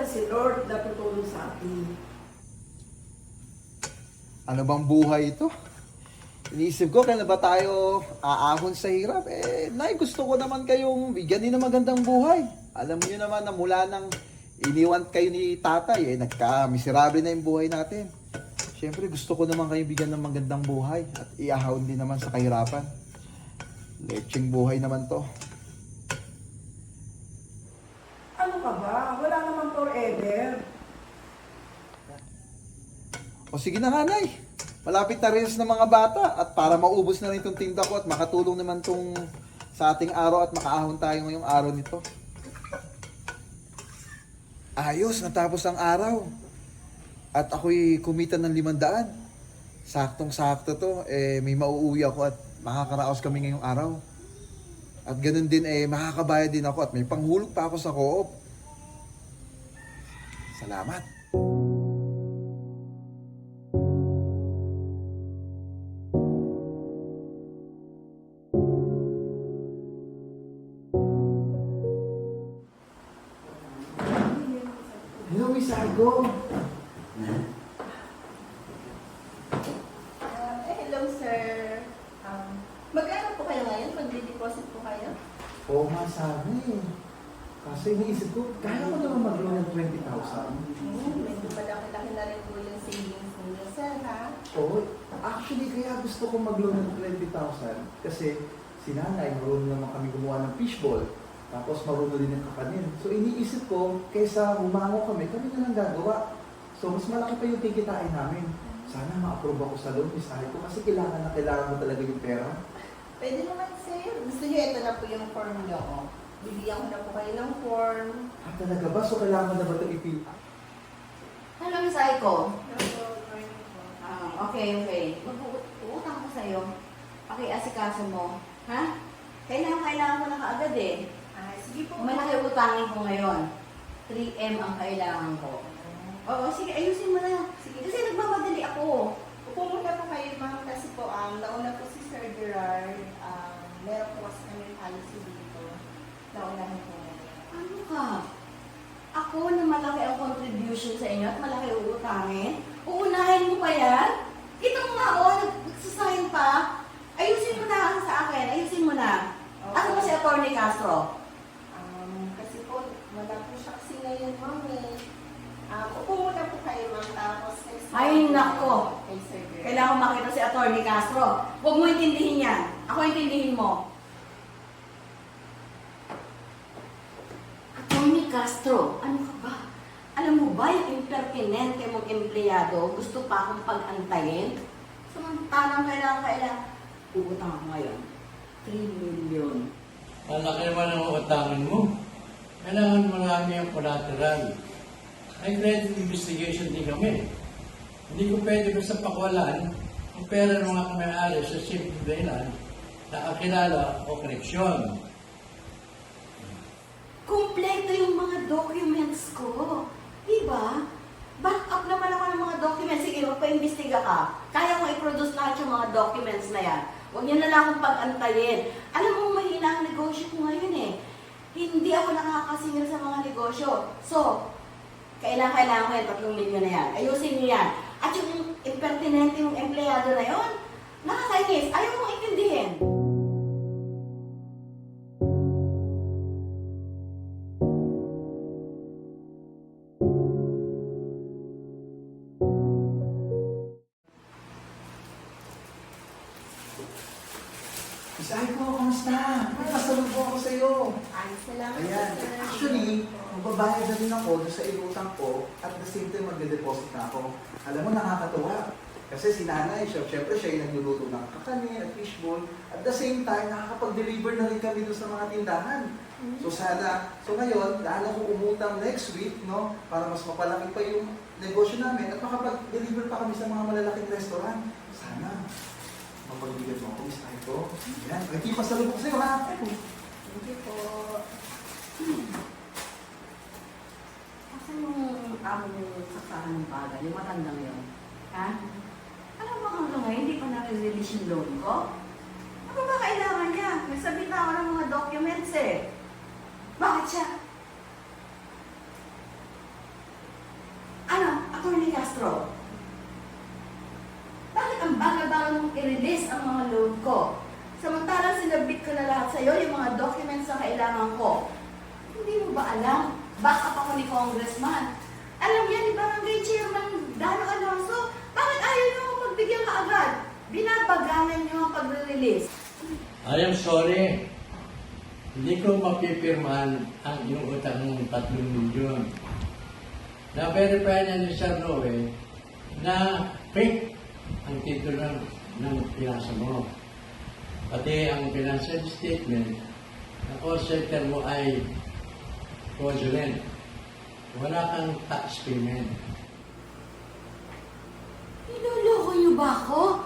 lang si Lord na tutulong sa atin. Ano bang buhay ito? Iniisip ko, kailan ba tayo aahon sa hirap? Nay, gusto ko naman kayong bigyan din ng magandang buhay. Alam niyo naman na mula nang iniwan kayo ni tatay, nagka-miserable na yung buhay natin. Siyempre, gusto ko naman kayo bigyan ng magandang buhay at iahon din naman sa kahirapan. Lecheng buhay naman to. Ano ka ba? Wala naman forever. O sige na nga, Nay. Malapit na rin ng mga bata at para maubos na rin itong tinda ko at makatulong naman tong sa ating araw at makaahon tayo ngayong araw nito. Ayos, natapos ang araw. At ako'y kumita ng 500. Saktong-sakto to. May mauuwi ako at makakaraos kami ngayong araw. At ganun din, makakabayad din ako at may panghulog pa ako sa co-op. Salamat. Hello, Miss Argo. Hello, sir. Mag-ano po kayo ngayon? Mag-deposit po kayo? Oo nga, sabi. Kasi iniisip ko, kaya ko naman mag-loan ng 20,000. Medyo malaki-laki na rin po yung savings ninyo, sir, ha? Oo, actually, kaya gusto ko mag-loan ng 20,000 kasi si nanay, marunong naman kami gumawa ng fishball. Tapos marunong din ng kakanin. So iniisip ko, kaysa humango kami na lang gagawa. So mas malaki pa yung tikitain namin. Sana ma-approve ako sa loan, isahe ko kasi kailangan mo talaga yung pera. Pwede naman, sir. Gusto nyo, ito na po yung form nyo, oh. Bibigyan ko na po kayo ng form. Talaga ba? So kailangan na ba ito ipil? Hello, Miss Aiko. Morning po. Okay. Mag-uutang ko sa'yo. Asikaso mo. Ha? Kailangan ko na kaagad eh. Sige po. Malaki utangin ko ngayon. 3M ang kailangan ko. Oo, sige, ayusin mo na. Sige. Kasi nagmamadali ako. Upo muna po kayo, ma'am, kasi po, nauna po si Sir Gerard. Meron po kasi kami policy dito. Naunahin po ngayon. Ano ka? Ako na malaki ang contribution sa inyo at malaki uutangin? Uunahin mo pa yan? Kita mo nga, nagsasayin pa. Ayusin mo na ang sa akin. Ayusin mo na. Okay. Ako ba si Atty. Castro? Kasi po, wala po siya kasi ngayon, ma'am, eh. Upo muna po kayo, ma'am, tapos Ay, nako. Kay Sir Gerard. Kailangan makita si Atty. Castro. Huwag mo intindihin yan. Ako intindihin mo. Atty. Castro, ano ka ba? Alam mo ba yung impertinente mong empleyado gusto pa akong pag-antayin? Samantalang kailangan. Uutang ako ngayon. 3 million. Ang laki naman ang utangin mo. Kailangan marami ang collateral. May credit investigation din kami. Hindi ko pwede basta pakwalan ang pera ng mga may-ari sa simple dahilan na akilala o koneksyon. Kompleto yung mga documents ko. Diba? Back up naman ako ng mga documents. Sige, magpa-imbestiga ka. Kaya mo i-produce lahat yung mga documents na yan. Huwag niyo na lang akong pag-antayin. Alam mo, mahina ang negosyo ko ngayon eh. Hindi ako nakakasingil sa mga negosyo. So, kailangan ko yan, 3 milyon na yan. Ayusin niyo yan. At yung impertinente yung empleyado na yon, nakakainis. Ayaw mong intindihin. Miss Aiko, kamusta? Pasalubong ako sa iyo. Ay, salamat, Ayan. Sir. Actually, magbabayad na rin ako doon sa inutang ko at the same time magde-deposit na ako. Alam mo, nakakatuwa. Kasi si nanay, syempre siya yung nagluluto ng kakanin at fishball. At the same time, nakakapag-deliver na rin kami doon sa mga tindahan. So ngayon, dahil ako umutang next week, no, para mas mapalaki pa yung negosyo namin at makapag-deliver pa kami sa mga malalaking restaurant. Sana, mapagbigyan mo ako, Miss Aiko. Yan, nagkipasalubong sa'yo, ha? Thank you po. Asan yung amo yung saksakan ng bagal, yung matandang yun? Ha? Alam mo hanggang ngayon, hindi pa na-release yung loan ko? Ano ba kailangan niya? Nagsabit na ako ng mga documents eh. Bakit siya? Castro? Bakit ang bagal-bagal mong i-release ang mga loan ko? Samantalang sinabit ko na lahat sa'yo yung mga documents na kailangan ko. Hindi mo ba alam? Back up ako ni Congressman. Alam yan ni Barangay Chairman Dano Alonso. Bakit ayaw niyo akong pagbigyan kaagad? Binabagalan niyo ang pagre-release. I am sorry. Hindi ko mapipirmahan ang yung utang ng 3 milyon. Na-verify na ni Sir Roe na fake ang titulo ng pinasa mo. Pati ang financial statement na call center mo ay fraudulent. Wala kang tax payment. Niloloko niyo ba ako?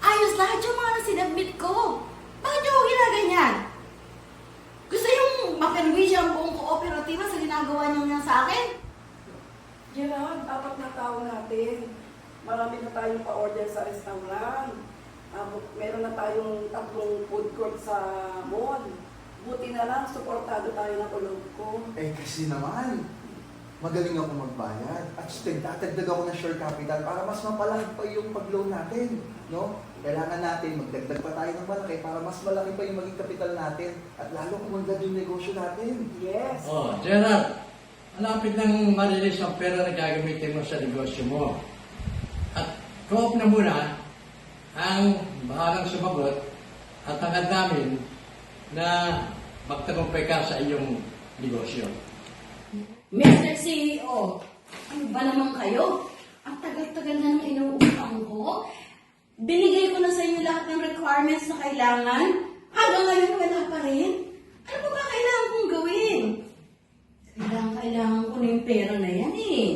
Ayos lahat yung mga sinabit ko. Bakit niyo ako ginaganyan? Gusto yung maperwisyo ang buong kooperatiba sa ginagawa niyo niya sa akin? Gerald, 4 na tao natin. Marami na tayong pa-order sa restaurant. Meron na tayong 3 food court sa mall. Buti na lang, suportado tayo ng ulog ko. Eh kasi naman, magaling ako magbayad. At tatagdag ako ng share capital para mas mapalaki pa yung pag-loan natin. No? Kailangan natin magdagdag pa tayo ng malaki para mas malaki pa yung maging kapital natin at lalo kumagad yung negosyo natin. Yes. Oh, Gerald, malapit nang marilis ang pera na gagamitin mo sa negosyo mo. At co-op na muna ang bahalang sumagot at hangad namin na magtagumpay ka sa iyong negosyo. Mr. CEO, ano ba naman kayo? Ang tagal-tagal na nang inuutang ko. Binigay ko na sa inyo lahat ng requirements na kailangan. Hanggang ngayon wala pa rin. Ano ba kailangan kong gawin? Kailangan ko na yung pera na yan eh.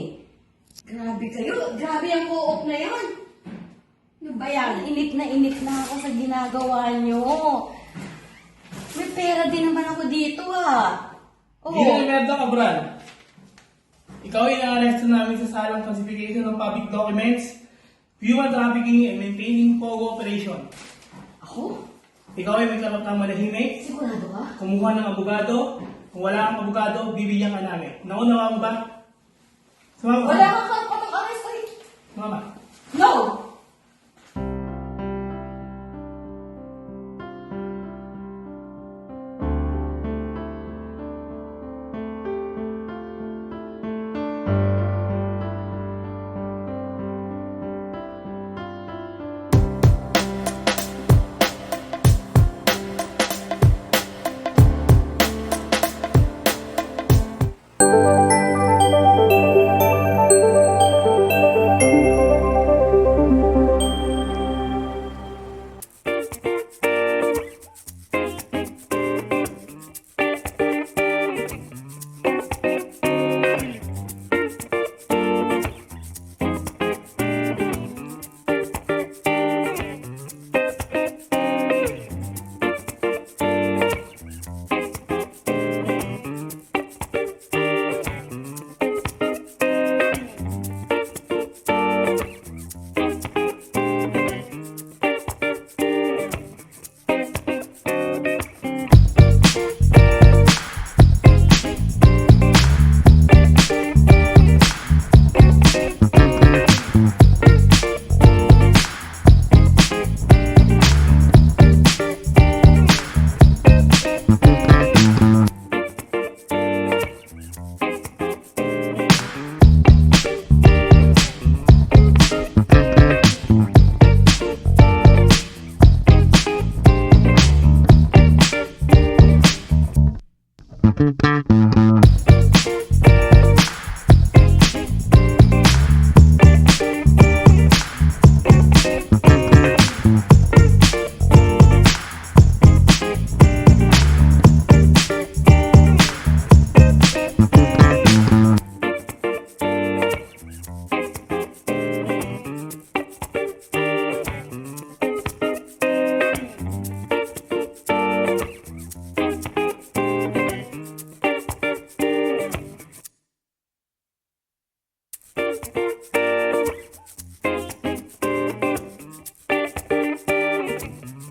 Grabe kayo. Grabe ang co-op na yan. Ano ba yan? Inip na ako sa ginagawa nyo. May pera din naman ako dito ah. Hindi na Merda Cabral. Ikaw ay na-arresto namin sa salang falsification ng public documents, human trafficking, and maintaining POGO operation. Ako? Ikaw ay may karapatang manahimik, Sigurado ka? kumuha ng abogado. Kung wala kang abogado, bibigyan ka namin. Naunawa mo ba? Sumama ka. Wala kang karapatang arrest. Sumama. No!